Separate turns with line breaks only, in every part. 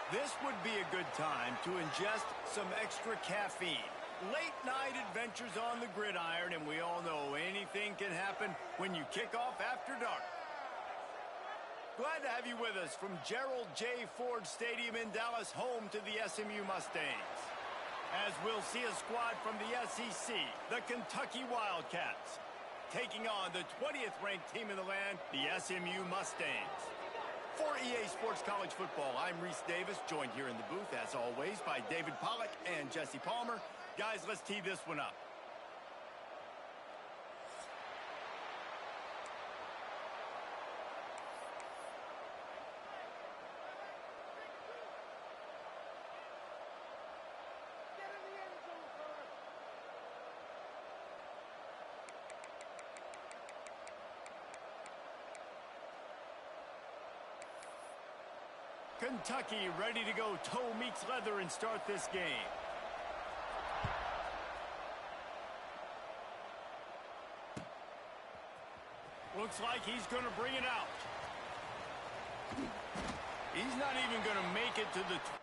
This would be a good time to ingest some extra caffeine. Late night adventures on the gridiron, and we all know anything can happen when you kick off after dark. Glad to have you with us from Gerald J. Ford Stadium in Dallas, home to the SMU Mustangs. As we'll see a squad from the SEC, the Kentucky Wildcats, taking on the 20th ranked team in the land, the SMU Mustangs. For EA Sports College Football, I'm Reese Davis, joined here in the booth, as always, by David Pollack and Jesse Palmer. Guys, let's tee this one up. Kentucky ready to go toe meets leather and start this game. Looks like he's going to bring it out. He's not even going to make it to the...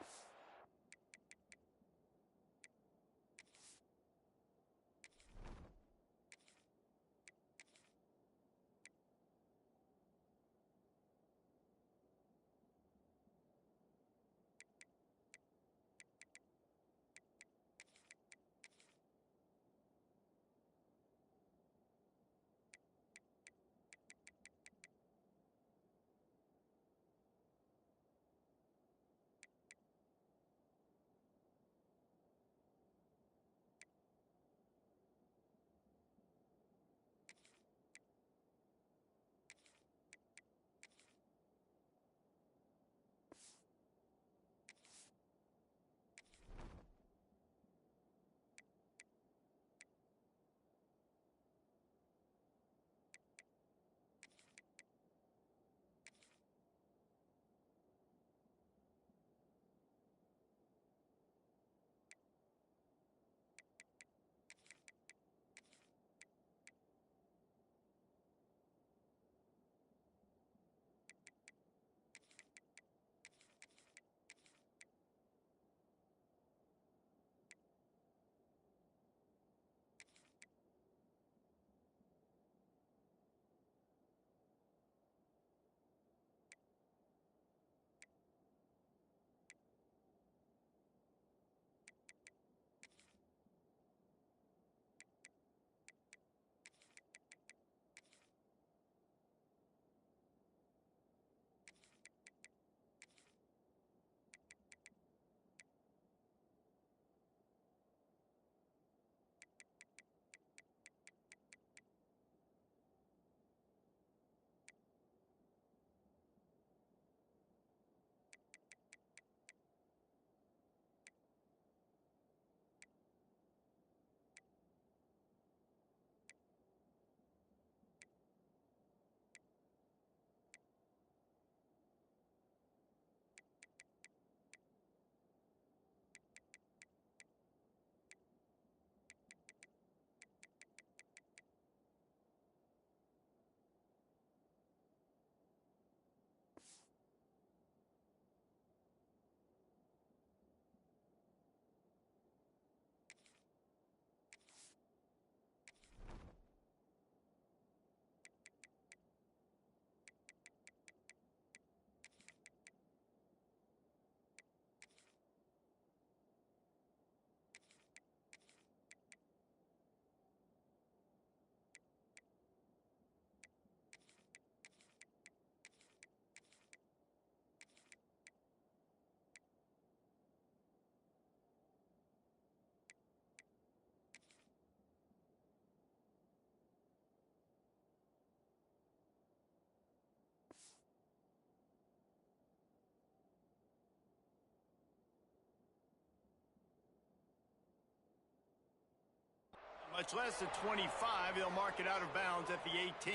Much less a 25, they'll mark it out of bounds at the 18.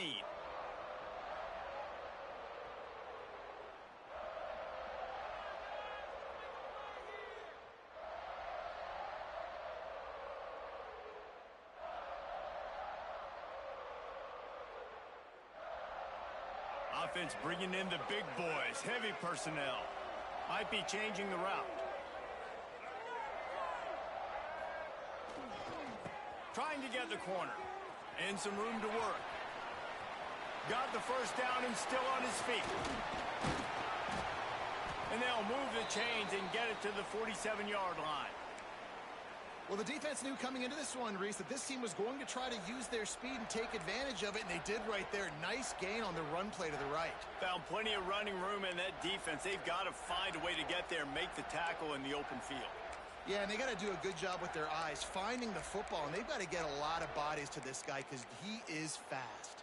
Offense bringing in the big boys, heavy personnel. Might be changing the route. Trying to get the corner. And some room to work. Got the first down and still on his feet. And they'll move the chains and get it to the 47-yard line.
Well, the defense knew coming into this one, Reese, that this team was going to try to use their speed and take advantage of it, and they did right there. Nice gain on the run play to the right.
Found plenty of running room in that defense. They've got to find a way to get there and make the tackle in the open field.
Yeah, and they got to do a good job with their eyes, finding the football, and they've got to get a lot of bodies to this guy because he is fast.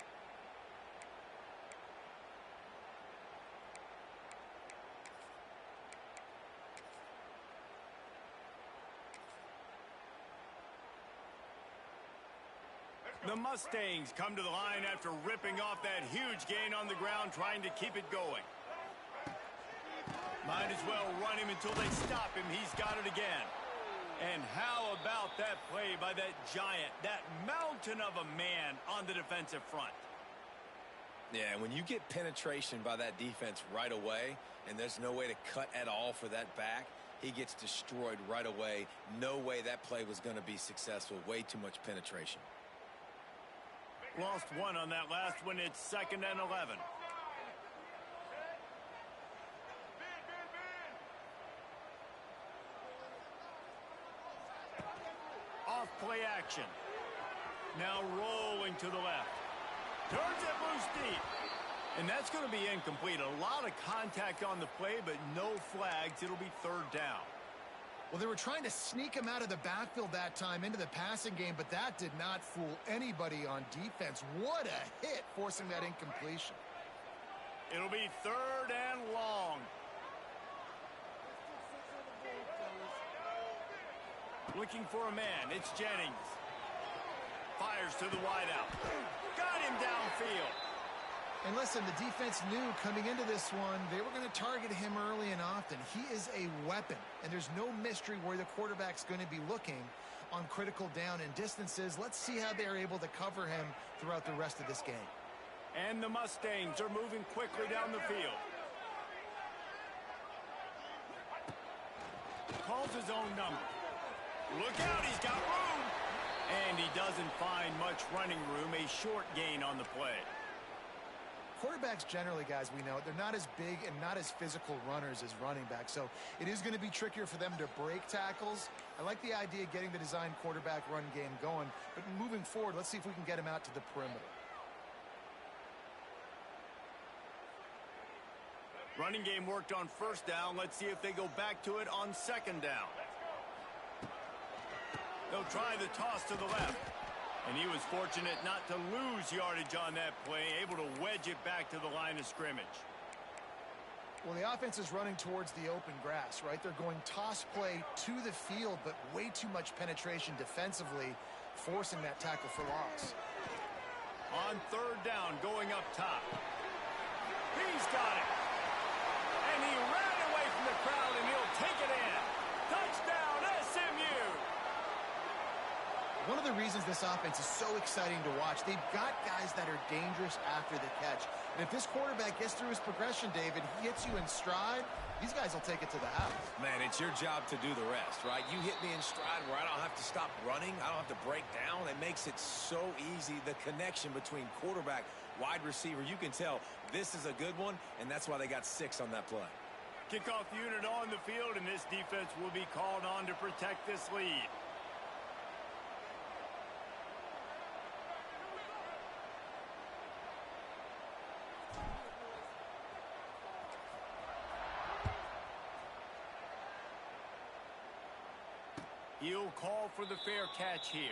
The Mustangs come to the line after ripping off that huge gain on the ground, trying to keep it going. Might as well run him until they stop him. He's got it again. And how about that play by that giant, that mountain of a man on the defensive front?
Yeah, when you get penetration by that defense right away, and there's no way to cut at all for that back, he gets destroyed right away. No way that play was going to be successful. Way too much penetration.
Lost one on that last one. It's 2nd and 11. Off play action. Now rolling to the left. Turns it loose deep. And that's going to be incomplete. A lot of contact on the play, but no flags. It'll be 3rd down.
Well, they were trying to sneak him out of the backfield that time into the passing game, but that did not fool anybody on defense. What a hit, forcing that incompletion.
It'll be 3rd and long. Looking for a man. It's Jennings. Fires to the wideout. Got him downfield.
And listen, the defense knew coming into this one, they were going to target him early and often. He is a weapon, and there's no mystery where the quarterback's going to be looking on critical down and distances. Let's see how they're able to cover him throughout the rest of this game.
And the Mustangs are moving quickly down the field. Calls his own number. Look out, he's got room. And he doesn't find much running room. A short gain on the play.
Quarterbacks generally, guys, we know, they're not as big and not as physical runners as running backs, so it is going to be trickier for them to break tackles. I like the idea of getting the design quarterback run game going, but moving forward, let's see if we can get him out to the perimeter.
Running game worked on 1st down. Let's see if they go back to it on 2nd down. They'll try the toss to the left. And he was fortunate not to lose yardage on that play, able to wedge it back to the line of scrimmage.
Well, the offense is running towards the open grass, right? They're going toss play to the field, but way too much penetration defensively, forcing that tackle for loss.
On 3rd down, going up top. He's got it. And he ran away from the crowd, and he'll take it in. Touchdown, SMU!
One of the reasons this offense is so exciting to watch, they've got guys that are dangerous after the catch. And if this quarterback gets through his progression, David, he hits you in stride, these guys will take it to the house.
Man, it's your job to do the rest, right? You hit me in stride where I don't have to stop running. I don't have to break down. It makes it so easy. The connection between quarterback, wide receiver, you can tell this is a good one, and that's why they got 6 on that play.
Kickoff unit on the field, and this defense will be called on to protect this lead. He'll call for the fair catch here.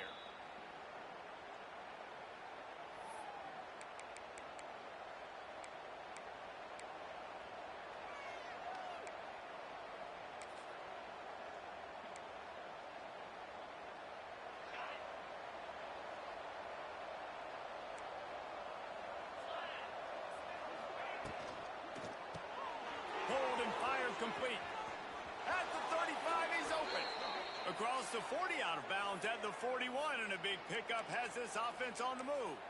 Hold and fire complete. At the 35, he's open. Across the 40, out of bounds at the 41, and a big pickup has this offense on the move.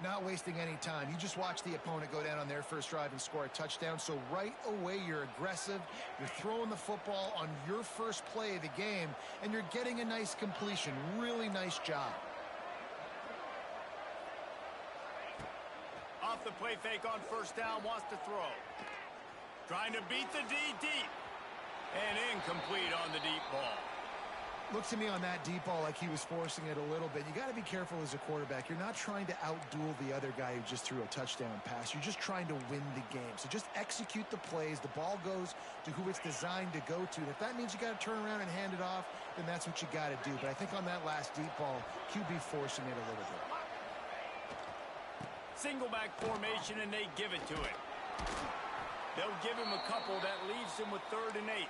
Not wasting any time. You just watch the opponent go down on their first drive and score a touchdown. So right away, you're aggressive. You're throwing the football on your first play of the game, and you're getting a nice completion. Really nice job.
Off the play fake on first down, wants to throw. Trying to beat the D deep. And incomplete on the deep ball.
Looks to me on that deep ball like he was forcing it a little bit. You got to be careful as a quarterback. You're not trying to outduel the other guy who just threw a touchdown pass. You're just trying to win the game. So just execute the plays. The ball goes to who it's designed to go to. And if that means you got to turn around and hand it off, then that's what you got to do. But I think on that last deep ball, QB forcing it a little bit.
Single back formation, and they give it to him. They'll give him a couple. That leaves him with 3rd and 8.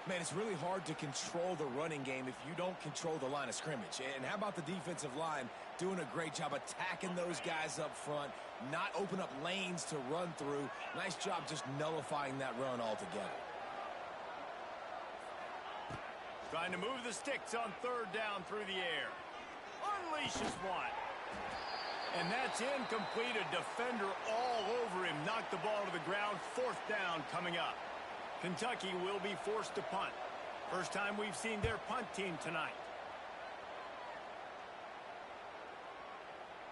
Man, it's really hard to control the running game if you don't control the line of scrimmage. And how about the defensive line doing a great job attacking those guys up front, not open up lanes to run through. Nice job just nullifying that run altogether.
Trying to move the sticks on 3rd down through the air. Unleashes one. And that's incomplete. A defender all over him. Knocked the ball to the ground. 4th down coming up. Kentucky will be forced to punt. First time we've seen their punt team tonight.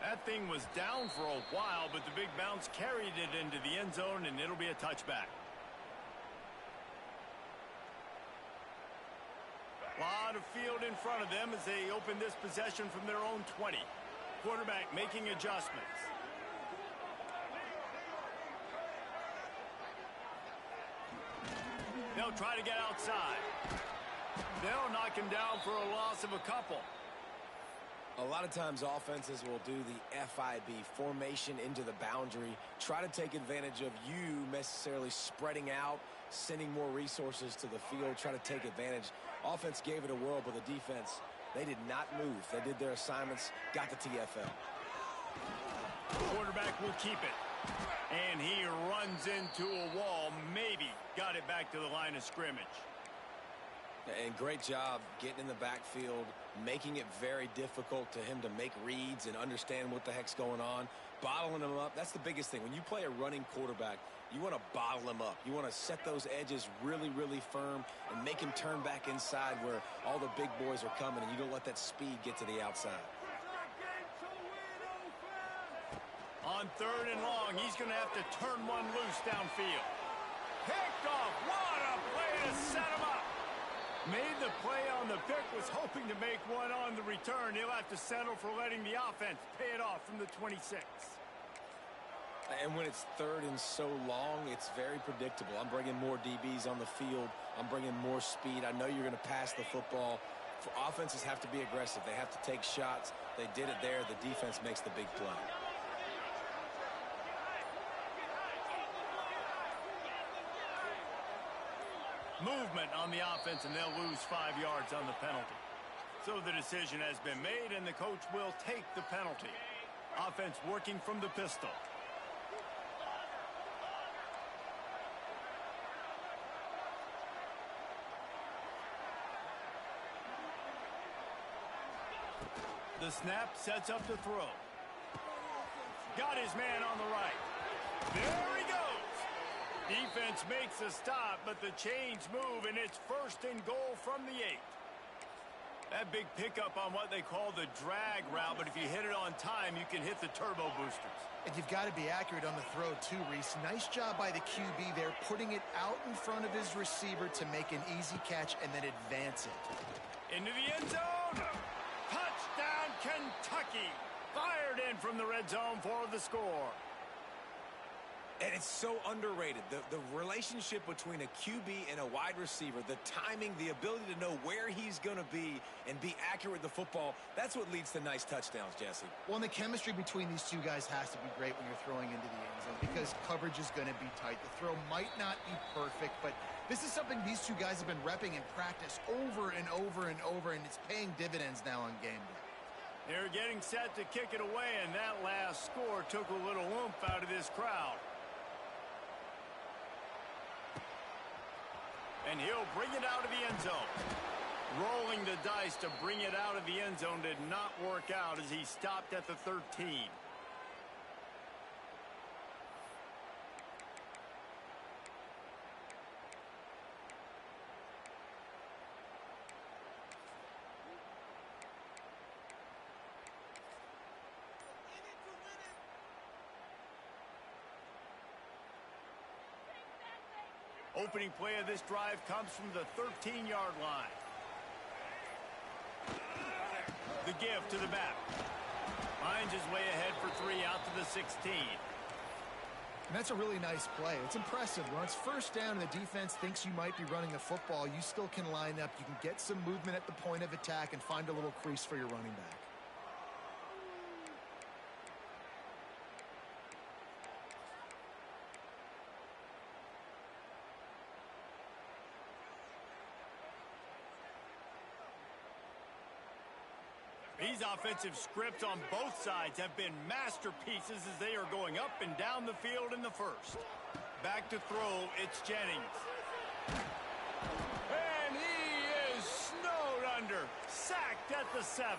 That thing was down for a while, but the big bounce carried it into the end zone, and it'll be a touchback. A lot of field in front of them as they open this possession from their own 20. Quarterback making adjustments. They'll try to get outside. They'll knock him down for a loss of a couple.
A lot of times offenses will do the FIB, formation into the boundary, try to take advantage of you necessarily spreading out, sending more resources to the field, try to take advantage. Offense gave it a whirl, but the defense, they did not move. They did their assignments, got the TFL.
Quarterback will keep it. And he runs into a wall, maybe got it back to the line of scrimmage.
And great job getting in the backfield, making it very difficult to him to make reads and understand what the heck's going on, bottling him up. That's the biggest thing. When you play a running quarterback, you want to bottle him up. You want to set those edges really, really firm and make him turn back inside where all the big boys are coming, and you don't let that speed get to the outside.
On 3rd and long, he's going to have to turn one loose downfield. Picked off. What a play to set him up. Made the play on the pick, was hoping to make one on the return. He'll have to settle for letting the offense pay it off from the 26.
And when it's 3rd and so long, it's very predictable. I'm bringing more DBs on the field. I'm bringing more speed. I know you're going to pass the football. Offenses have to be aggressive. They have to take shots. They did it there. The defense makes the big play.
Movement on the offense, and they'll lose 5 yards on the penalty. So the decision has been made, and the coach will take the penalty. Offense working from the pistol. The snap sets up the throw. Got his man on the right. There he goes. Defense makes a stop, but the chains move, and it's 1st and goal from the 8. That big pickup on what they call the drag route, but if you hit it on time, you can hit the turbo boosters.
And you've got to be accurate on the throw, too, Reese. Nice job by the QB there, putting it out in front of his receiver to make an easy catch and then advance it.
Into the end zone. Touchdown, Kentucky. Fired in from the red zone for the score.
And it's so underrated. The relationship between a QB and a wide receiver, the timing, the ability to know where he's going to be and be accurate with the football, that's what leads to nice touchdowns, Jesse.
Well, and the chemistry between these two guys has to be great when you're throwing into the end zone because coverage is going to be tight. The throw might not be perfect, but this is something these two guys have been repping in practice over and over and over, and it's paying dividends now on game day.
They're getting set to kick it away, and that last score took a little oomph out of this crowd. And he'll bring it out of the end zone. Rolling the dice to bring it out of the end zone did not work out as he stopped at the 13. Opening play of this drive comes from the 13-yard line. The give to the back. Finds his way ahead for 3 out to the 16.
And that's a really nice play. It's impressive. When it's first down and the defense thinks you might be running the football, you still can line up. You can get some movement at the point of attack and find a little crease for your running back.
These offensive scripts on both sides have been masterpieces as they are going up and down the field in the first. Back to throw, it's Jennings. And he is snowed under, sacked at the 7.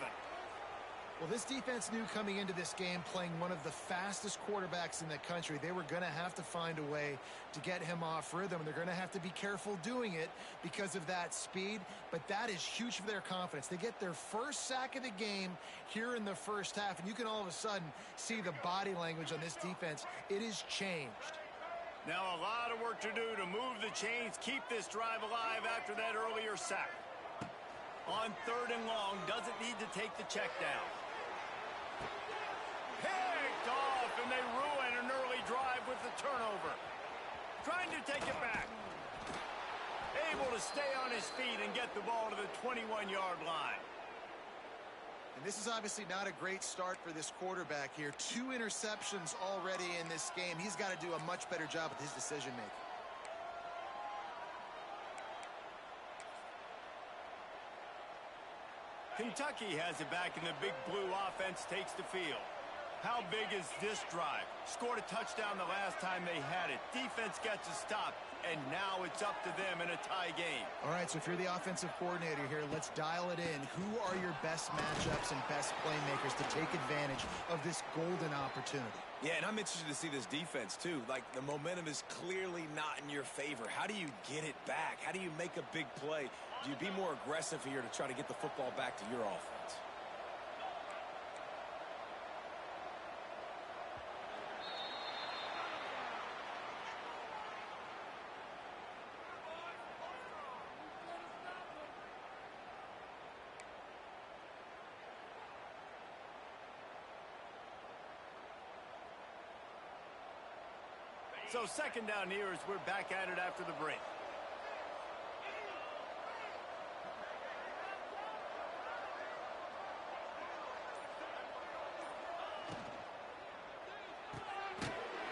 Well, this defense knew coming into this game, playing one of the fastest quarterbacks in the country, they were going to have to find a way to get him off rhythm. They're going to have to be careful doing it because of that speed, but that is huge for their confidence. They get their first sack of the game here in the first half, and you can all of a sudden see the body language on this defense. It is changed.
Now a lot of work to do to move the chains, keep this drive alive after that earlier sack. On 3rd and long, doesn't need to take the check down. Picked off, and they ruin an early drive with the turnover. Trying to take it back. Able to stay on his feet and get the ball to the 21-yard line.
And this is obviously not a great start for this quarterback here. 2 interceptions already in this game. He's got to do a much better job with his decision-making.
Kentucky has it back, and the big blue offense takes the field. How big is this drive? Scored a touchdown the last time they had it. Defense gets a stop, and now it's up to them in a tie game.
All right, so if you're the offensive coordinator here, let's dial it in. Who are your best matchups and best playmakers to take advantage of this golden opportunity?
Yeah, and I'm interested to see this defense, too. Like, the momentum is clearly not in your favor. How do you get it back? How do you make a big play? Do you be more aggressive here to try to get the football back to your offense?
So 2nd down here as we're back at it after the break.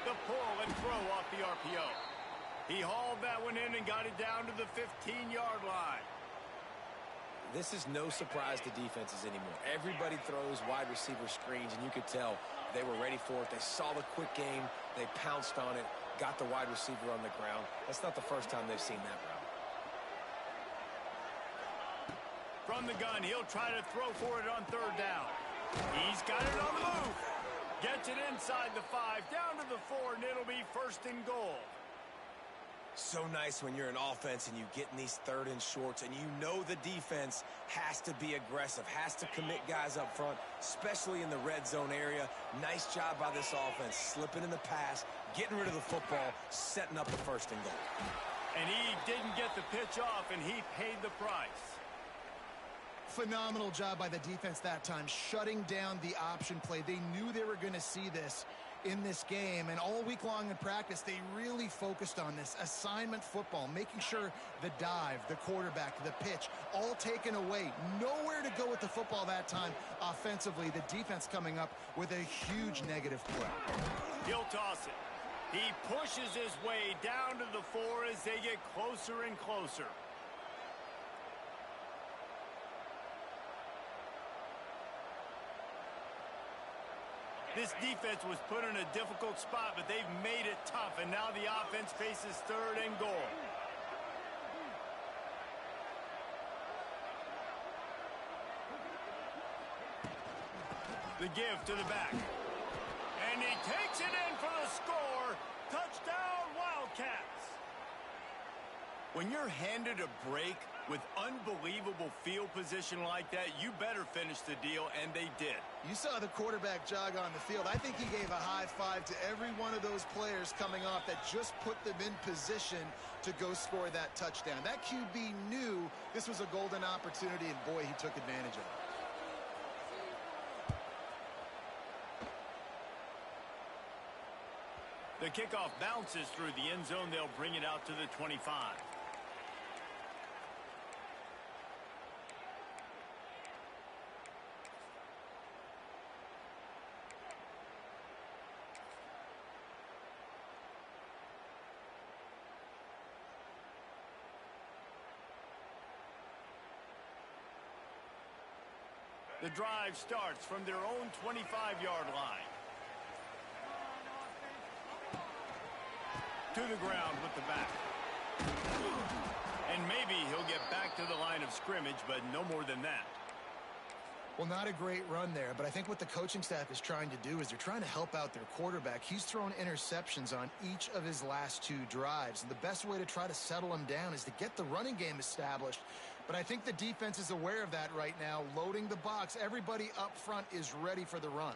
The pull and throw off the RPO. He hauled that one in and got it down to the 15-yard line.
This is no surprise to defenses anymore. Everybody throws wide receiver screens, and you could tell they were ready for it. They saw the quick game. They pounced on it, got the wide receiver on the ground. That's not the first time they've seen that route.
From the gun, he'll try to throw for it on 3rd down. He's got it on the move. Gets it inside the 5, down to the 4, and it'll be 1st and goal.
So nice when you're an offense and you get in these 3rd and shorts, and you know the defense has to be aggressive, has to commit guys up front, especially in the red zone area. Nice job by this offense, slipping in the pass, getting rid of the football, setting up the 1st and goal.
And he didn't get the pitch off, and he paid the price.
Phenomenal job by the defense that time, shutting down the option play. They knew they were going to see this in this game, and all week long in practice, they really focused on this assignment football, making sure the dive, the quarterback, the pitch, all taken away. Nowhere to go with the football that time offensively. The defense coming up with a huge negative play.
He'll toss it. He pushes his way down to the 4 as they get closer and closer. This defense was put in a difficult spot, but they've made it tough, and now the offense faces 3rd and goal. The give to the back. And he takes it in for the score. Touchdown, Wildcats. When you're handed a break with unbelievable field position like that, you better finish the deal, and they did.
You saw the quarterback jog on the field. I think he gave a high five to every one of those players coming off that just put them in position to go score that touchdown. That QB knew this was a golden opportunity, and boy, he took advantage of it.
The kickoff bounces through the end zone. They'll bring it out to the 25. The drive starts from their own 25-yard line. To the ground with the back. And maybe he'll get back to the line of scrimmage, but no more than that.
Well, not a great run there, but I think what the coaching staff is trying to do is they're trying to help out their quarterback. He's thrown interceptions on each of his last 2 drives, and the best way to try to settle him down is to get the running game established. But I think the defense is aware of that right now, loading the box. Everybody up front is ready for the run.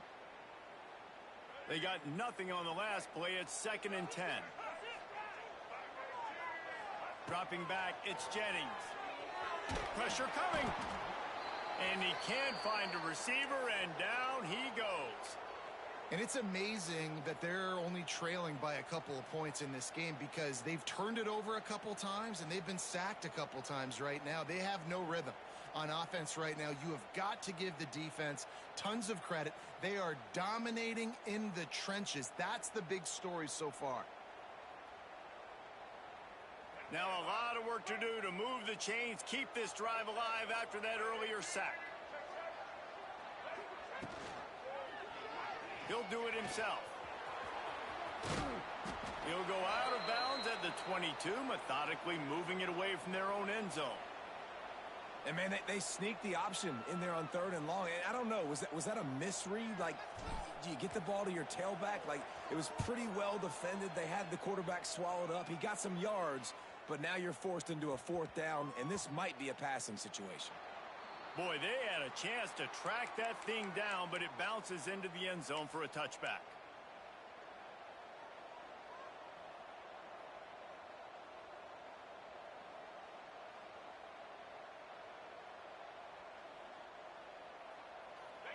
They got nothing on the last play. It's 2nd and 10. Dropping back, it's Jennings. Pressure coming. And he can't find a receiver, and down he goes.
And it's amazing that they're only trailing by a couple of points in this game because they've turned it over a couple times and they've been sacked a couple times right now. They have no rhythm on offense right now. You have got to give the defense tons of credit. They are dominating in the trenches. That's the big story so far.
Now a lot of work to do to move the chains, keep this drive alive after that earlier sack. He'll do it himself. He'll go out of bounds at the 22, methodically moving it away from their own end zone.
And, man, they sneaked the option in there on 3rd and long. And I don't know, was that a misread? Like, do you get the ball to your tailback? Like, it was pretty well defended. They had the quarterback swallowed up. He got some yards, but now you're forced into a 4th down, and this might be a passing situation.
Boy, they had a chance to track that thing down, but it bounces into the end zone for a touchback.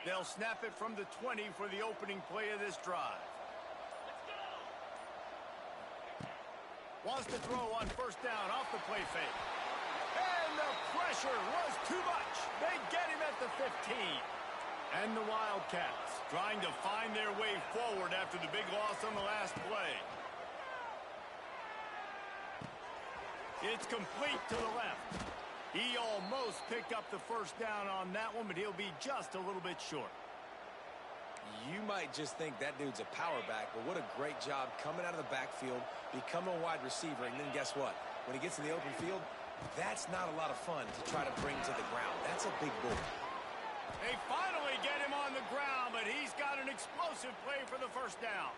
They'll snap it from the 20 for the opening play of this drive. Wants to throw on 1st down off the play fake. And the pressure was too much. They get him at the 15. And the Wildcats trying to find their way forward after the big loss on the last play. It's complete to the left. He almost picked up the 1st down on that one, but he'll be just a little bit short.
You might just think that dude's a power back, but what a great job coming out of the backfield, becoming a wide receiver, and then guess what? When he gets in the open field, that's not a lot of fun to try to bring to the ground. That's a big boy.
They finally get him on the ground, but he's got an explosive play for the 1st down.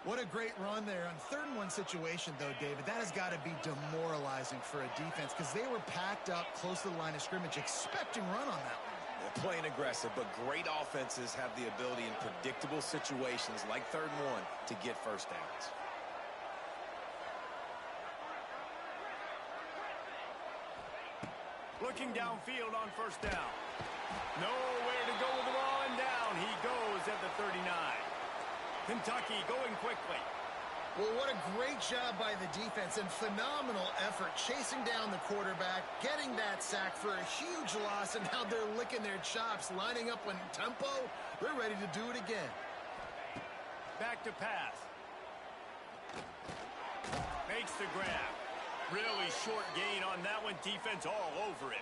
What a great run there. On 3rd and 1 situation, though, David, that has got to be demoralizing for a defense because they were packed up close to the line of scrimmage, expecting run on that one.
They're playing aggressive, but great offenses have the ability in predictable situations like 3rd and 1 to get 1st downs.
Looking downfield on 1st down. Nowhere to go with the ball, and down he goes at the 39. Kentucky going quickly.
Well, what a great job by the defense and phenomenal effort chasing down the quarterback, getting that sack for a huge loss, and now they're licking their chops, lining up in tempo. They're ready to do it again.
Back to pass. Makes the grab. Really short gain on that one. Defense all over it.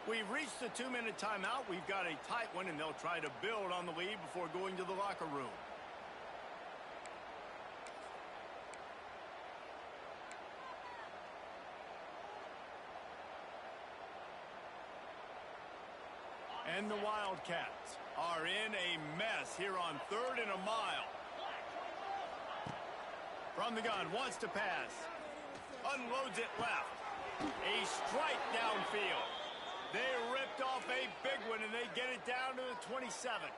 We've reached the 2-minute timeout. We've got a tight one, and they'll try to build on the lead before going to the locker room. And the Wildcats are in a mess here on 3rd and a mile. From the gun, wants to pass. Unloads it left. A strike downfield. They ripped off a big one, and they get it down to the 27.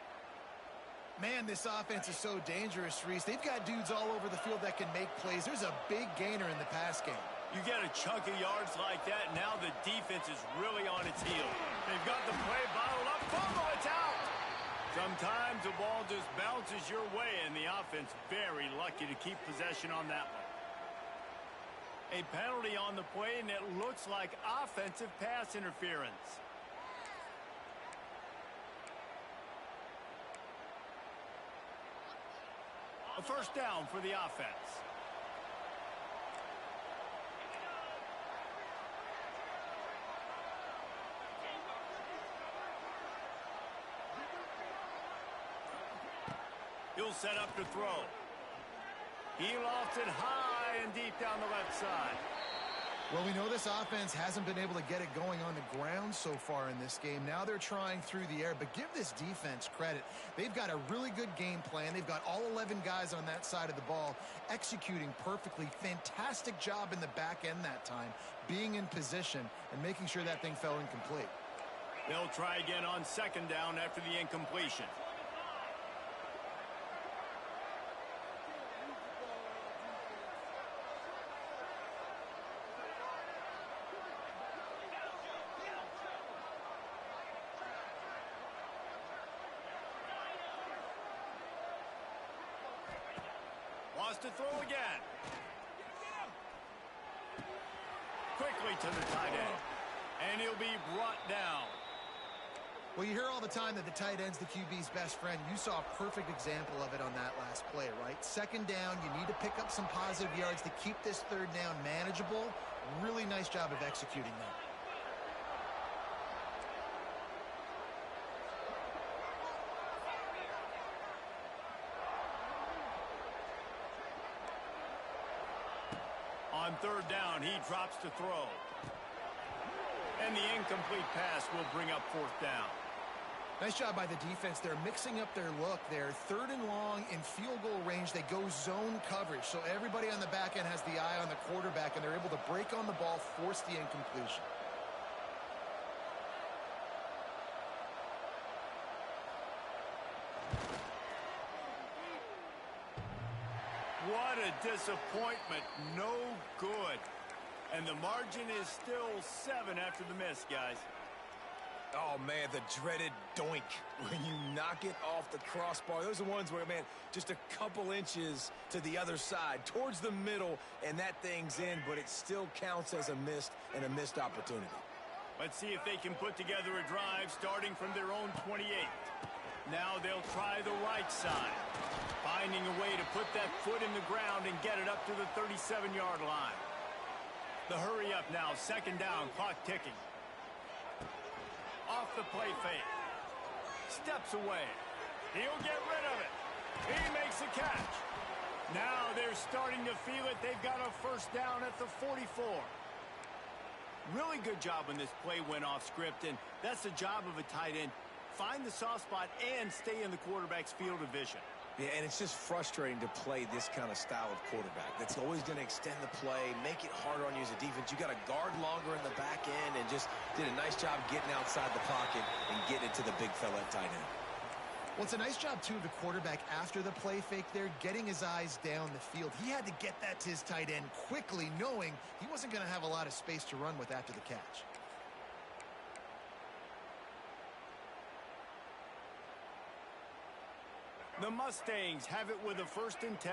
Man, this offense is so dangerous, Reese. They've got dudes all over the field that can make plays. There's a big gainer in the pass game.
You get a chunk of yards like that, now the defense is really on its heels. They've got the play bottled up. Fumble, it's out! Sometimes the ball just bounces your way, and the offense very lucky to keep possession on that one. A penalty on the play, and it looks like offensive pass interference. A first down for the offense. He'll set up to throw. He lofts it high and deep down the left side.
Well, we know this offense hasn't been able to get it going on the ground so far in this game. Now they're trying through the air, but give this defense credit. They've got a really good game plan. They've got all 11 guys on that side of the ball executing perfectly. Fantastic job in the back end that time, being in position and making sure that thing fell incomplete.
They'll try again on 2nd down after the incompletion. Wants to throw again. Quickly to the tight end. And he'll be brought down.
Well, you hear all the time that the tight end's the QB's best friend. You saw a perfect example of it on that last play, right? 2nd down, you need to pick up some positive yards to keep this 3rd down manageable. Really nice job of executing that.
On 3rd down, he drops to throw. And the incomplete pass will bring up 4th down.
Nice job by the defense. They're mixing up their look there. 3rd and long in field goal range. They go zone coverage. So everybody on the back end has the eye on the quarterback, and they're able to break on the ball, force the incompletion.
What a disappointment. No good. And the margin is still 7 after the miss, guys.
Oh, man, the dreaded doink when you knock it off the crossbar. Those are ones where, man, just a couple inches to the other side, towards the middle, and that thing's in, but it still counts as a missed opportunity.
Let's see if they can put together a drive starting from their own 28. Now they'll try the right side, finding a way to put that foot in the ground and get it up to the 37-yard line. The hurry up now, 2nd down, clock ticking. Off the play fake. Steps away. He'll get rid of it. He makes the catch. Now they're starting to feel it. They've got a first down at the 44. Really good job when this play went off script, and that's the job of a tight end. Find the soft spot and stay in the quarterback's field of vision.
Yeah, and it's just frustrating to play this kind of style of quarterback. That's always going to extend the play, make it harder on you as a defense. You got to guard longer in the back end, and just did a nice job getting outside the pocket and getting it to the big fella at tight end.
Well, it's a nice job, too, of the quarterback after the play fake there, getting his eyes down the field. He had to get that to his tight end quickly, knowing he wasn't going to have a lot of space to run with after the catch.
The Mustangs have it with a 1st and 10.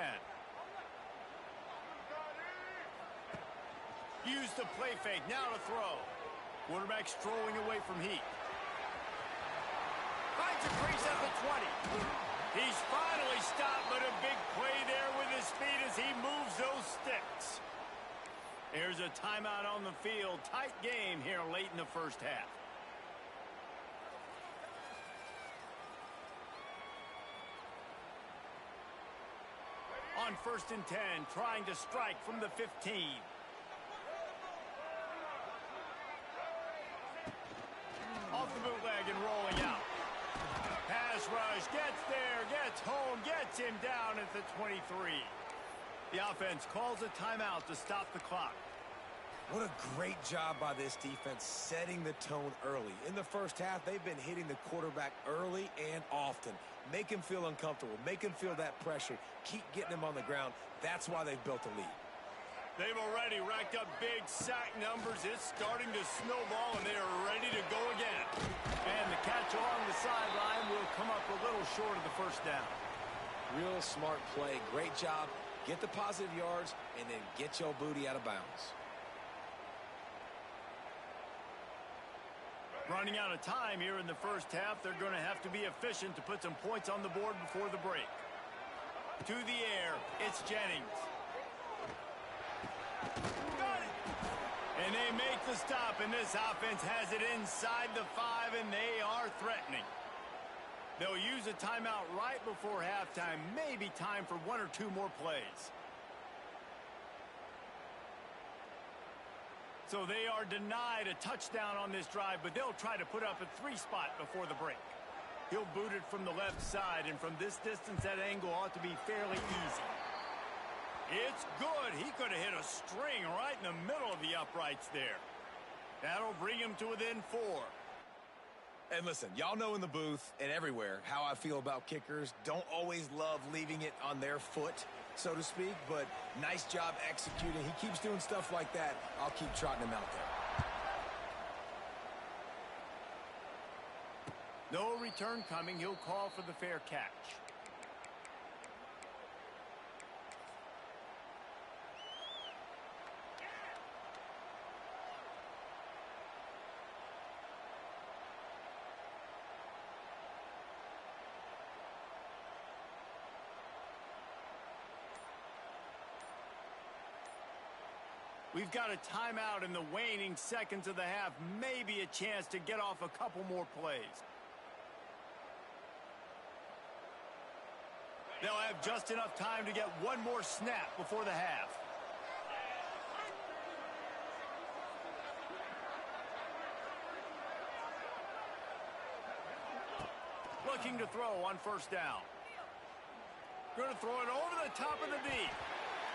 Use the play fake, now to throw. Quarterback strolling away from Heat. Finds a crease at the 20. He's finally stopped, but a big play there with his speed as he moves those sticks. Here's a timeout on the field. Tight game here late in the 1st half. On 1st and 10, trying to strike from the 15. Off the bootleg and rolling out. Pass rush, gets there, gets home, gets him down at the 23. The offense calls a timeout to stop the clock.
What a great job by this defense setting the tone early. In the first half, they've been hitting the quarterback early and often. Make him feel uncomfortable. Make him feel that pressure. Keep getting him on the ground. That's why they've built a lead.
They've already racked up big sack numbers. It's starting to snowball, and they are ready to go again. And the catch along the sideline will come up a little short of the first down.
Real smart play. Great job. Get the positive yards, and then get your booty out of bounds.
Running out of time here in the first half, they're going to have to be efficient to put some points on the board before the break. To the air, it's Jennings. Got it! And they make the stop, and this offense has it inside the 5, and they are threatening. They'll use a timeout right before halftime, maybe time for 1 or 2 more plays. So they are denied a touchdown on this drive, but they'll try to put up a 3 spot before the break. He'll boot it from the left side, and from this distance, that angle ought to be fairly easy. It's good. He could have hit a string right in the middle of the uprights there. That'll bring him to within 4.
And listen, y'all know in the booth and everywhere how I feel about kickers. Don't always love leaving it on their foot, so to speak, but nice job executing. He keeps doing stuff like that. I'll keep trotting him out there.
No return coming. He'll call for the fair catch. We've got a timeout in the waning seconds of the half. Maybe a chance to get off a couple more plays. They'll have just enough time to get one more snap before the half. Looking to throw on first down. Going to throw it over the top of the D.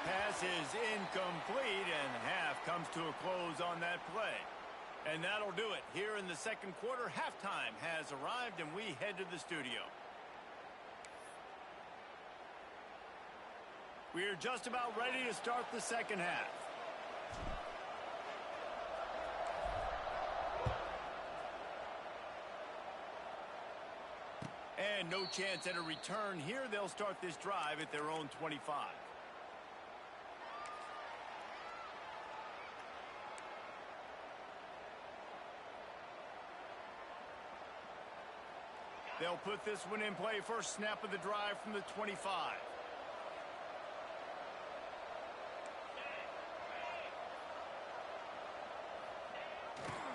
Pass is incomplete, and half comes to a close on that play. And that'll do it. Here in the second quarter, halftime has arrived, and we head to the studio. We are just about ready to start the second half. And no chance at a return here. They'll start this drive at their own 25. They'll put this one in play. First snap of the drive from the 25.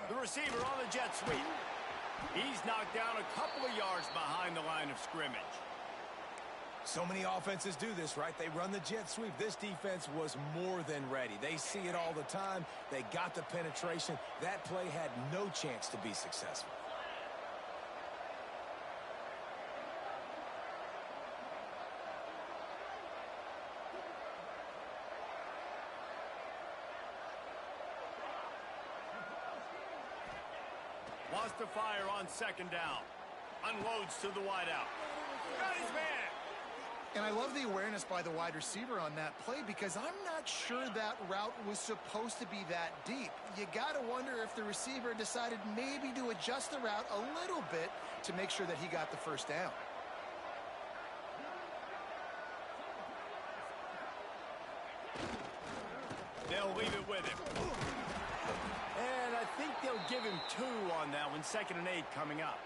The receiver on the jet sweep. He's knocked down a couple of yards behind the line of scrimmage.
So many offenses do this, right? They run the jet sweep. This defense was more than ready. They see it all the time. They got the penetration. That play had no chance to be successful.
Wants to fire on second down. Unloads to the wideout. Got his man.
And I love the awareness by the wide receiver on that play, because I'm not sure that route was supposed to be that deep. You got to wonder if the receiver decided maybe to adjust the route a little bit to make sure that he got the first down.
They'll leave it with him. And I think they'll give him 2 on that one. 2nd and 8 coming up.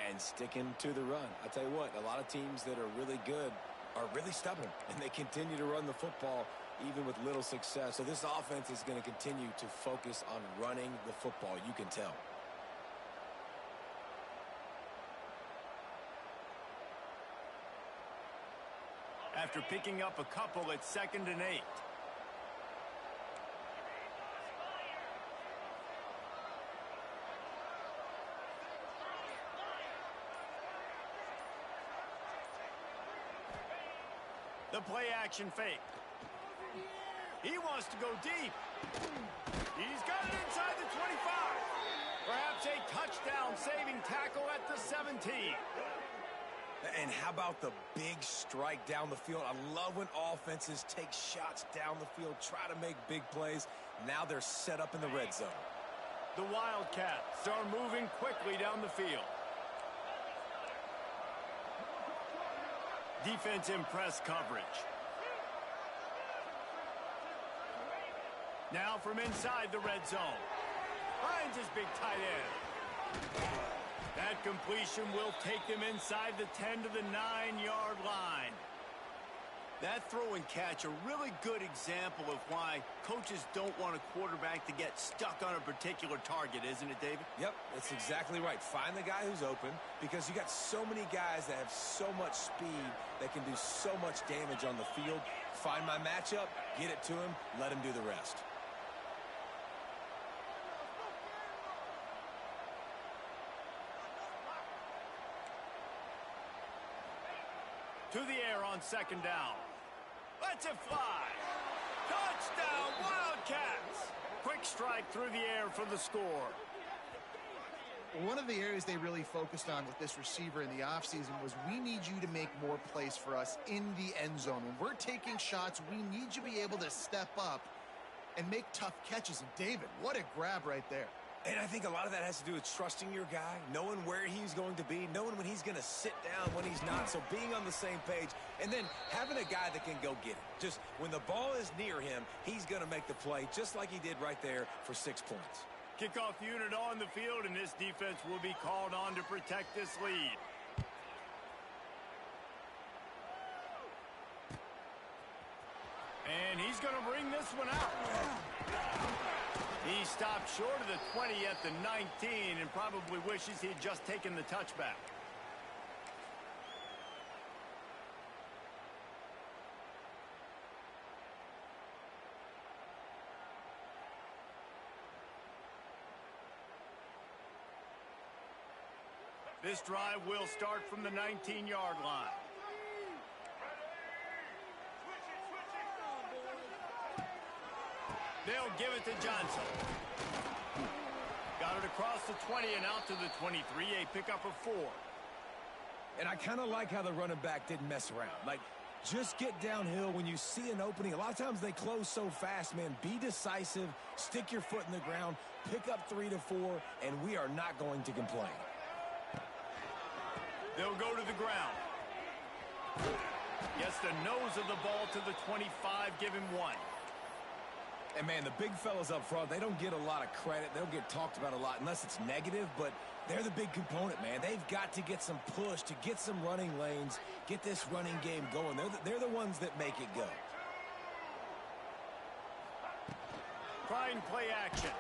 And sticking to the run. I'll tell you what, a lot of teams that are really good are really stubborn, and they continue to run the football even with little success. So this offense is going to continue to focus on running the football. You can tell.
After picking up a couple, it's 2nd and 8. The play action fake. He wants to go deep. He's got it inside the 25. Perhaps a touchdown-saving tackle at the 17.
And how about the big strike down the field? I love when offenses take shots down the field, try to make big plays. Now they're set up in the red zone.
The Wildcats are moving quickly down the field. Defense in press coverage. Now from inside the red zone. Finds his big tight end. That completion will take them inside the 10 to the 9-yard line. That throw and catch, a really good example of why coaches don't want a quarterback to get stuck on a particular target, isn't it, David?
Yep, that's exactly right. Find the guy who's open, because you got so many guys that have so much speed that can do so much damage on the field. Find my matchup, get it to him, let him do the rest.
To the air on second down. Lets it fly. Touchdown, Wildcats. Quick strike through the air for the score.
One of the areas they really focused on with this receiver in the offseason was we need you to make more plays for us in the end zone. When we're taking shots, we need you to be able to step up and make tough catches. And David, what a grab right there.
And I think a lot of that has to do with trusting your guy, knowing where he's going to be, knowing when he's going to sit down, when he's not, so being on the same page, and then having a guy that can go get it. Just when the ball is near him, he's going to make the play, just like he did right there for 6 points.
Kickoff unit on the field, and this defense will be called on to protect this lead. And he's going to bring this one out. He stopped short of the 20 at the 19 and probably wishes he had just taken the touchback. This drive will start from the 19-yard line. They'll give it to Johnson. Got it across the 20 and out to the 23, a pickup of 4.
And I kind of like how the running back didn't mess around. Like, just get downhill when you see an opening. A lot of times they close so fast, man. Be decisive, stick your foot in the ground, pick up 3 to 4, and we are not going to complain.
They'll go to the ground. Gets the nose of the ball to the 25, give him 1.
And, man, the big fellas up front, they don't get a lot of credit. They don't get talked about a lot unless it's negative, but they're the big component, man. They've got to get some push, to get some running lanes, get this running game going. They're the ones that make it go.
Trying play action.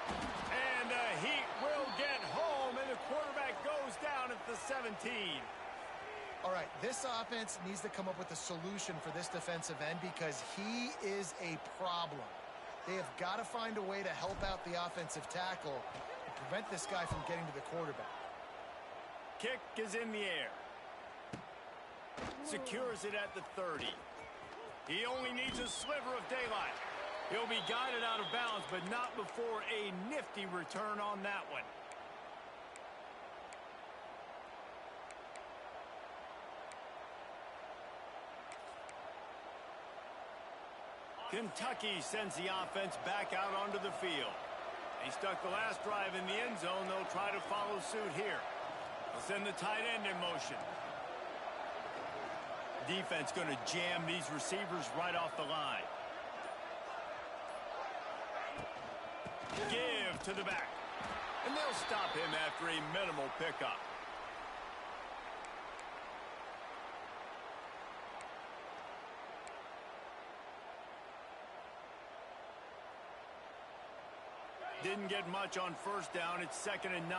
And the Heat will get home, and the quarterback goes down at the 17.
All right, this offense needs to come up with a solution for this defensive end because he is a problem. They have got to find a way to help out the offensive tackle and prevent this guy from getting to the quarterback.
Kick is in the air. Secures it at the 30. He only needs a sliver of daylight. He'll be guided out of bounds, but not before a nifty return on that one. Kentucky sends the offense back out onto the field. They stuck the last drive in the end zone. They'll try to follow suit here. They'll send the tight end in motion. Defense going to jam these receivers right off the line. Give to the back. And they'll stop him after a minimal pickup. Didn't get much on first down. It's 2nd and 9.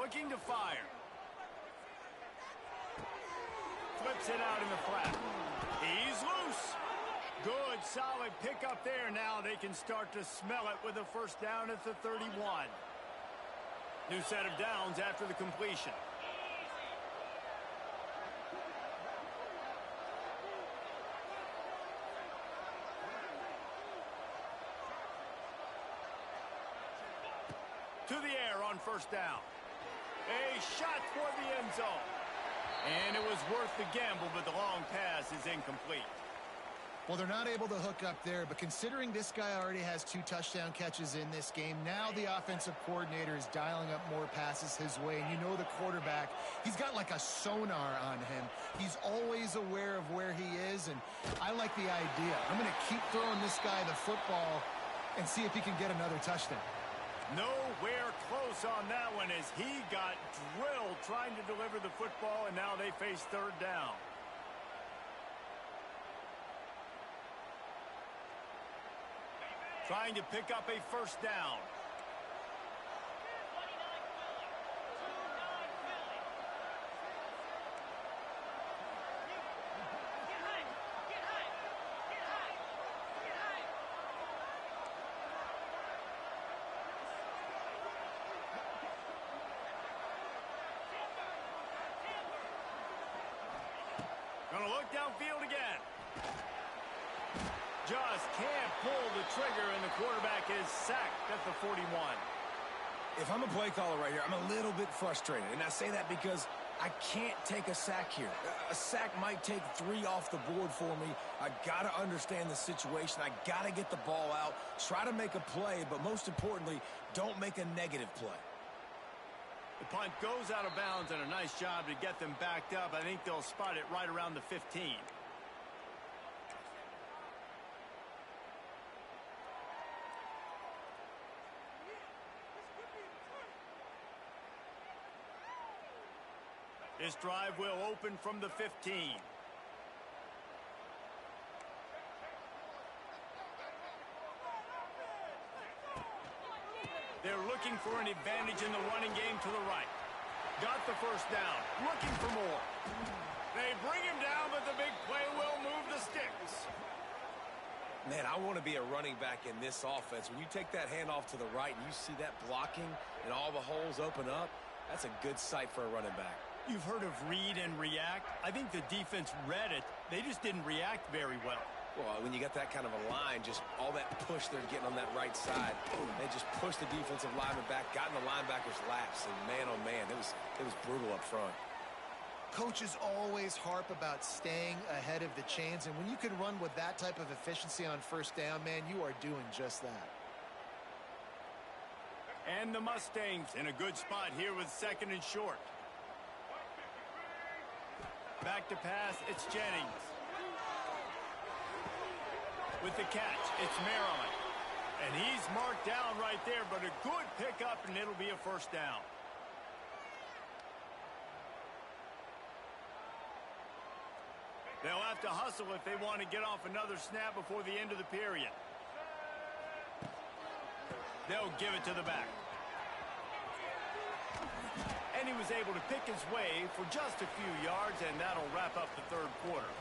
looking to fire. Flips it out in the flat. He's loose. Good, solid pickup there. Now they can start to smell it with a first down at the 31. New set of downs after the completion. To the air on first down. A shot toward the end zone. And it was worth the gamble, but the long pass is incomplete.
Well, they're not able to hook up there, but considering this guy already has 2 touchdown catches in this game, now the offensive coordinator is dialing up more passes his way. And you know the quarterback, he's got like a sonar on him. He's always aware of where he is, and I like the idea. I'm going to keep throwing this guy the football and see if he can get another touchdown.
Nowhere close on that one as he got drilled trying to deliver the football, and now they face third down. Trying to pick up a first down. Gonna look downfield again. Just can't pull the trigger, and the quarterback is sacked at the 41.
If I'm a play caller right here, I'm a little bit frustrated. And I say that because I can't take a sack here. A sack might take 3 off the board for me. I got to understand the situation. I got to get the ball out, try to make a play, but most importantly, don't make a negative play.
The punt goes out of bounds, and a nice job to get them backed up. I think they'll spot it right around the 15. This drive will open from the 15. They're looking for an advantage in the running game to the right. Got the first down. Looking for more. They bring him down, but the big play will move the sticks.
Man, I want to be a running back in this offense. When you take that handoff to the right and you see that blocking and all the holes open up, that's a good sight for a running back.
You've heard of read and react. I think the defense read it. They just didn't react very well.
Well, when you got that kind of a line, just all that push they're getting on that right side, they just pushed the defensive lineman back, got in the linebacker's laps, and man, oh man, it was brutal up front.
Coaches always harp about staying ahead of the chains, and when you can run with that type of efficiency on first down, man, you are doing just that.
And the Mustangs in a good spot here with second and short. Back to pass, it's Jennings. With the catch, it's Maryland. And he's marked down right there, but a good pickup, and it'll be a first down. They'll have to hustle if they want to get off another snap before the end of the period. They'll give it to the back. And he was able to pick his way for just a few yards, and that'll wrap up the third quarter.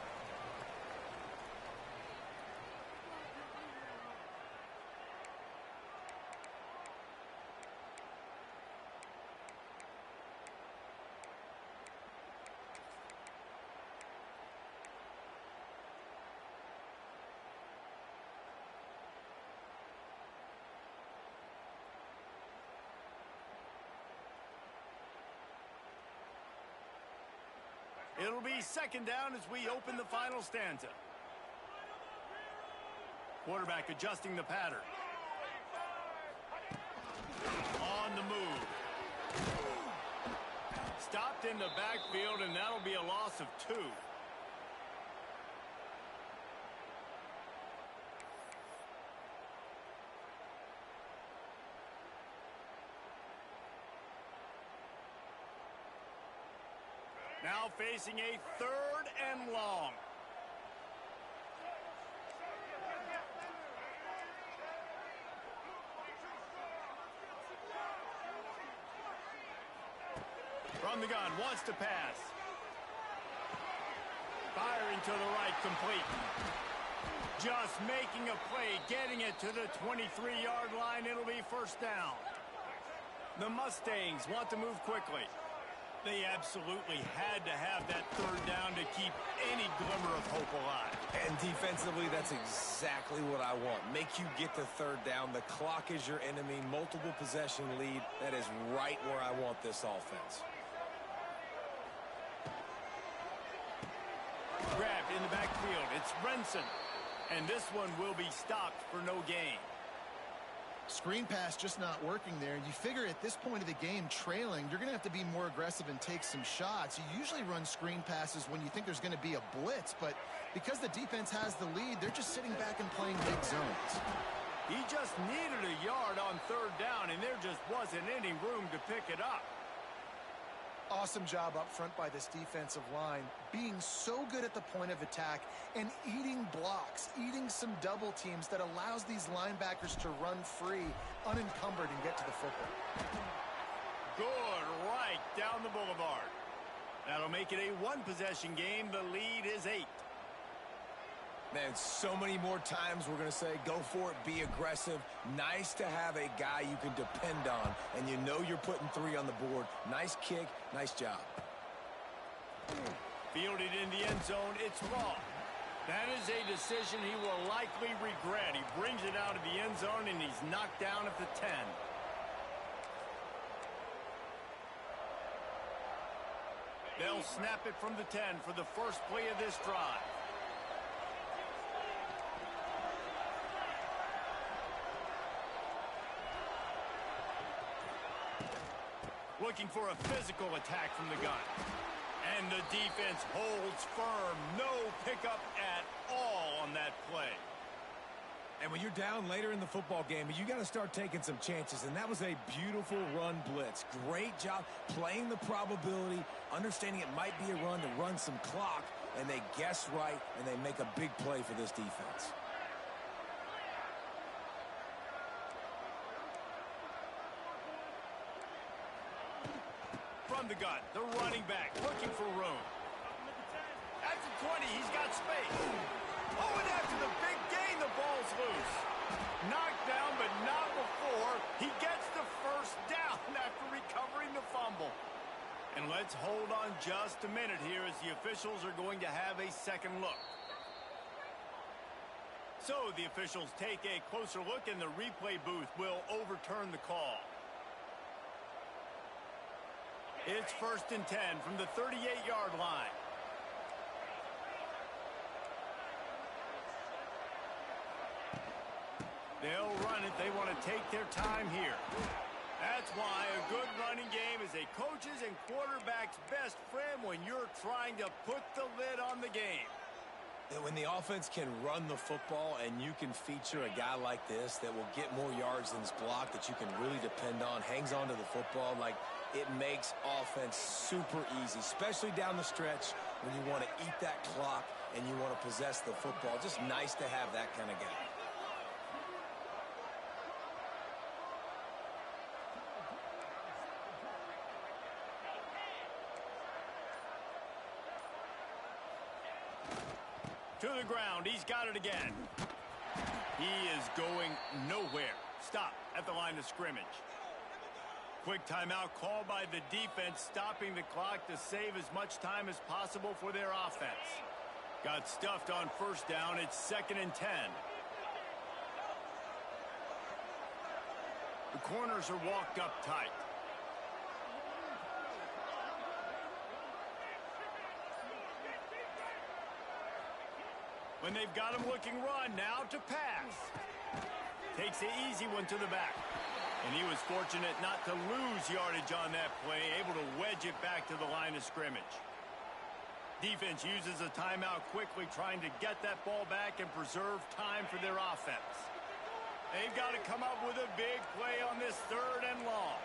It'll be second down as we open the final stanza. Quarterback adjusting the pattern. On the move. Stopped in the backfield, and that'll be a loss of 2. Now facing a third and long. From the gun, wants to pass. Firing to the right, complete. Just making a play, getting it to the 23-yard line. It'll be first down. The Mustangs want to move quickly. They absolutely had to have that third down to keep any glimmer of hope alive.
And defensively, that's exactly what I want. Make you get the third down. The clock is your enemy. Multiple possession lead. That is right where I want this offense.
Grabbed in the backfield. It's Renson. And this one will be stopped for no gain.
Screen pass just not working there. You figure at this point of the game, trailing, you're going to have to be more aggressive and take some shots. You usually run screen passes when you think there's going to be a blitz, but because the defense has the lead, they're just sitting back and playing big zones.
He just needed a yard on third down, and there just wasn't any room to pick it up.
Awesome job up front by this defensive line, being so good at the point of attack and eating blocks, eating some double teams that allows these linebackers to run free, unencumbered, and get to the football.
Good, right down the boulevard. That'll make it a one-possession game. The lead is 8.
Man, so many more times we're going to say, go for it, be aggressive. Nice to have a guy you can depend on, and you know you're putting 3 on the board. Nice kick, nice job.
Fielded in the end zone, it's wrong. That is a decision he will likely regret. He brings it out of the end zone, and he's knocked down at the 10. They'll snap it from the 10 for the first play of this drive. Looking for a physical attack from the gun. And the defense holds firm. No pickup at all on that play.
And when you're down later in the football game, you got to start taking some chances. And that was a beautiful run blitz. Great job playing the probability, understanding it might be a run to run some clock. And they guess right, and they make a big play for this defense.
From the gun, the running back looking for room. At the 20, he's got space. Oh, and after the big gain, the ball's loose. Knocked down, but not before. He gets the first down after recovering the fumble. And let's hold on just a minute here as the officials are going to have a second look. So the officials take a closer look, and the replay booth will overturn the call. It's 1st and 10 from the 38-yard line. They'll run it. They want to take their time here. That's why a good running game is a coach's and quarterback's best friend when you're trying to put the lid on the game.
When the offense can run the football and you can feature a guy like this that will get more yards than his block, that you can really depend on, hangs on to the football, like it makes offense super easy, especially down the stretch when you want to eat that clock and you want to possess the football. Just nice to have that kind of guy.
To the ground, he's got it again. He is going nowhere. Stop at the line of scrimmage. Quick timeout called by the defense, stopping the clock to save as much time as possible for their offense. Got stuffed on first down. It's 2nd and 10. The corners are walked up tight. When they've got him looking run, now to pass. Takes the easy one to the back. And he was fortunate not to lose yardage on that play, able to wedge it back to the line of scrimmage. Defense uses a timeout quickly, trying to get that ball back and preserve time for their offense. They've got to come up with a big play on this 3rd and long.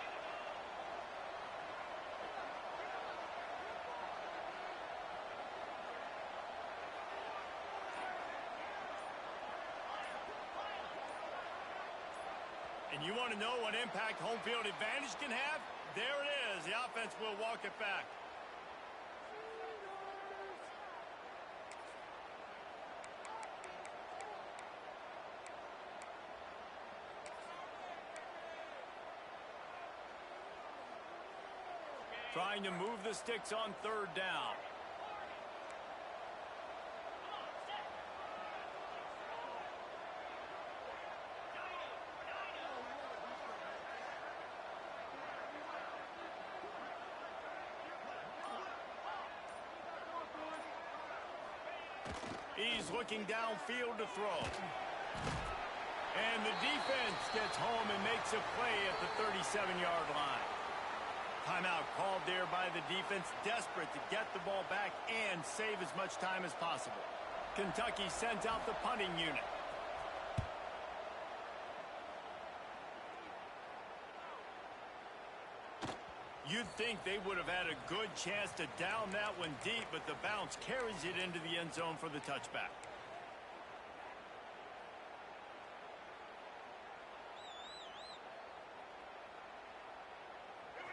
And you want to know what impact home field advantage can have? There it is. offense will walk it back. Trying to move the sticks on third down. He's looking downfield to throw. And the defense gets home and makes a play at the 37-yard line. Timeout called there by the defense, desperate to get the ball back and save as much time as possible. Kentucky sends out the punting unit. You'd think they would have had a good chance to down that one deep, but the bounce carries it into the end zone for the touchback.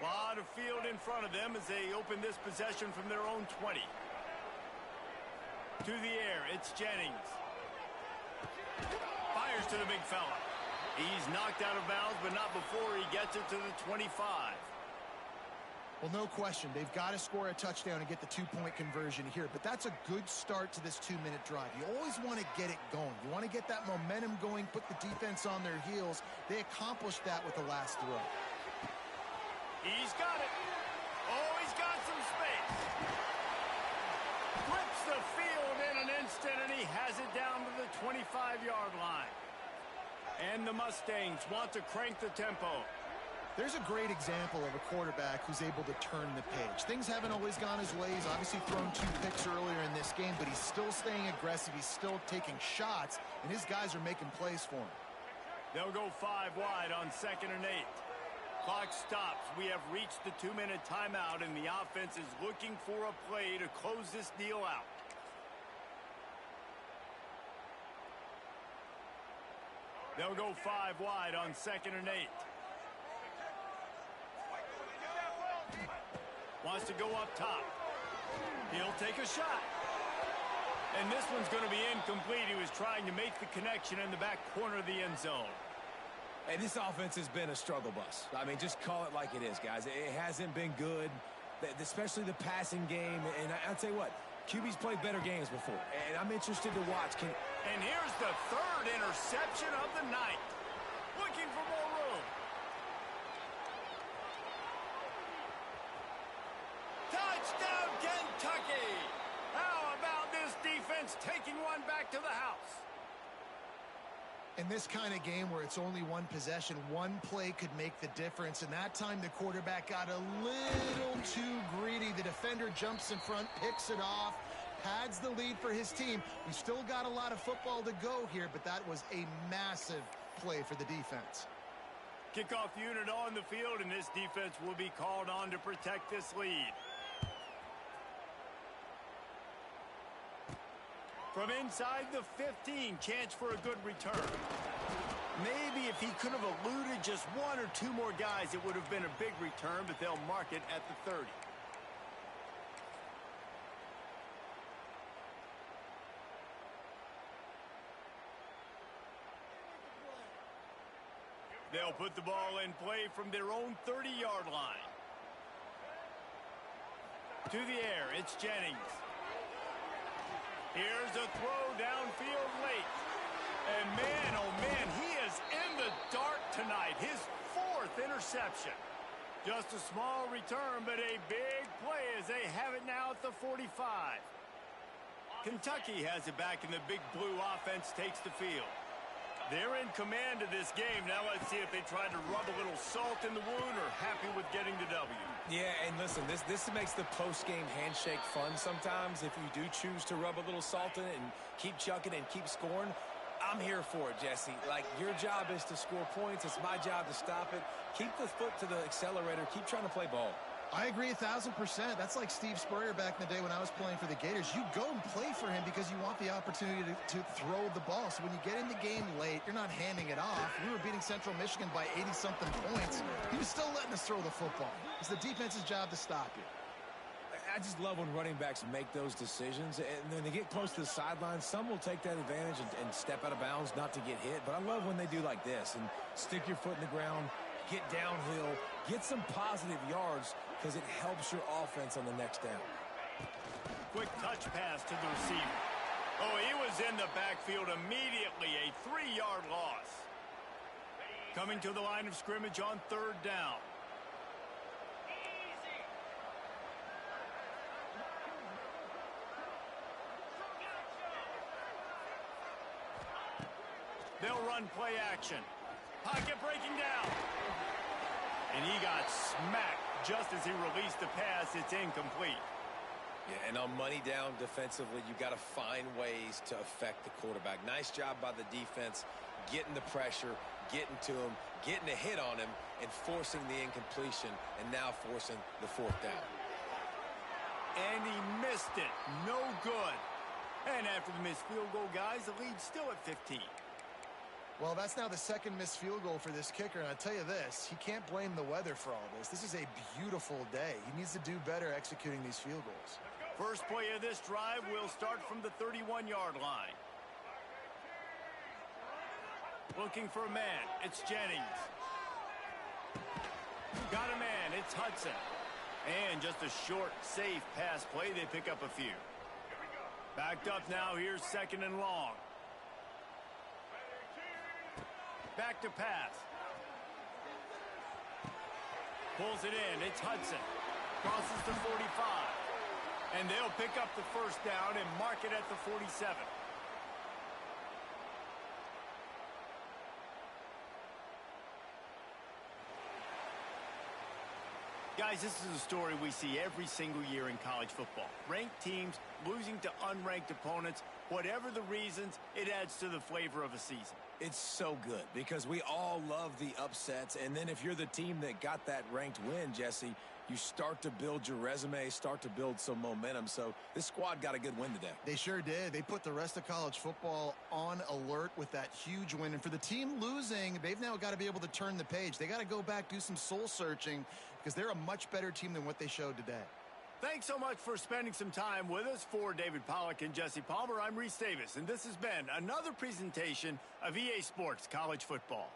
A lot of field in front of them as they open this possession from their own 20. To the air, it's Jennings. Fires to the big fella. He's knocked out of bounds, but not before he gets it to the 25.
Well, no question. They've got to score a touchdown and get the two-point conversion here, but that's a good start to this 2-minute drive. You always want to get it going. You want to get that momentum going, put the defense on their heels. They accomplished that with the last throw.
He's got it. Oh, he's got some space. Flips the field in an instant, and he has it down to the 25-yard line. And the Mustangs want to crank the tempo.
There's a great example of a quarterback who's able to turn the page. Things haven't always gone his way. He's obviously thrown 2 picks earlier in this game, but he's still staying aggressive. He's still taking shots, and his guys are making plays for him.
They'll go 5 wide on 2nd and 8. Clock stops. We have reached the 2-minute timeout, and the offense is looking for a play to close this deal out. They'll go 5 wide on 2nd and 8. Wants to go up top. He'll take a shot. And this one's going to be incomplete. He was trying to make the connection in the back corner of the end zone.
Hey, this offense has been a struggle bus. I mean, just call it like it is, guys. It hasn't been good, especially the passing game. And I'll tell you what, QB's played better games before, and I'm interested to watch.
And here's the 3rd interception of the night. Looking for more room. Touchdown, Kentucky! How about this defense taking one back to the house?
In this kind of game where it's only one possession, one play could make the difference. And that time the quarterback got a little too greedy. The defender jumps in front, picks it off, pads the lead for his team. We still got a lot of football to go here, but that was a massive play for the defense.
Kickoff unit on the field, and this defense will be called on to protect this lead. From inside the 15, chance for a good return. Maybe if he could have eluded just 1 or 2 more guys, it would have been a big return, but they'll mark it at the 30. They'll put the ball in play from their own 30-yard line. To the air, it's Jennings. Here's a throw downfield late. And man, oh man, he is in the dark tonight. His 4th interception. Just a small return, but a big play as they have it now at the 45. Kentucky has it back, and the big blue offense takes the field. They're in command of this game. Now let's see if they try to rub a little salt in the wound or happy with getting the W.
Yeah, and listen, this makes the post-game handshake fun sometimes if you do choose to rub a little salt in it and keep chucking and keep scoring. I'm here for it, Jesse. Like, your job is to score points. It's my job to stop it. Keep the foot to the accelerator. Keep trying to play ball.
I agree 1,000%. That's like Steve Spurrier back in the day when I was playing for the Gators. You go and play for him because you want the opportunity to throw the ball. So when you get in the game late, you're not handing it off. We were beating Central Michigan by 80-something points. He was still letting us throw the football. It's the defense's job to stop you.
I just love when running backs make those decisions, and then they get close to the sideline. Some will take that advantage and step out of bounds not to get hit, but I love when they do like this and stick your foot in the ground, get downhill, get some positive yards because it helps your offense on the next down.
Quick touch pass to the receiver. Oh, he was in the backfield immediately, a 3-yard loss. Coming to the line of scrimmage on 3rd down. They'll run play action. Pocket breaking down. And he got smacked just as he released the pass. It's incomplete.
Yeah, and on money down defensively, you got to find ways to affect the quarterback. Nice job by the defense, getting the pressure, getting to him, getting a hit on him, and forcing the incompletion, and now forcing the 4th down.
And he missed it. No good. And after the missed field goal, guys, the lead's still at 15.
Well, that's now the 2nd missed field goal for this kicker, and I tell you this, he can't blame the weather for all this. This is a beautiful day. He needs to do better executing these field goals.
First play of this drive will start from the 31-yard line. Looking for a man. It's Jennings. Got a man. It's Hudson. And just a short, safe pass play. They pick up a few. Backed up now. Here's 2nd and long. Back to pass. Pulls it in. It's Hudson. Crosses the 45. And they'll pick up the 1st down and mark it at the 47. Guys, this is a story we see every single year in college football. Ranked teams losing to unranked opponents. Whatever the reasons, it adds to the flavor of a season.
It's so good because we all love the upsets, and then if you're the team that got that ranked win, Jesse, you start to build your resume, start to build some momentum. So this squad got a good win today.
They sure did. They put the rest of college football on alert with that huge win. And for the team losing, they've now got to be able to turn the page. They got to go back, do some soul searching, because they're a much better team than what they showed today.
Thanks so much for spending some time with us. For David Pollack and Jesse Palmer, I'm Reese Davis, and this has been another presentation of EA Sports College Football.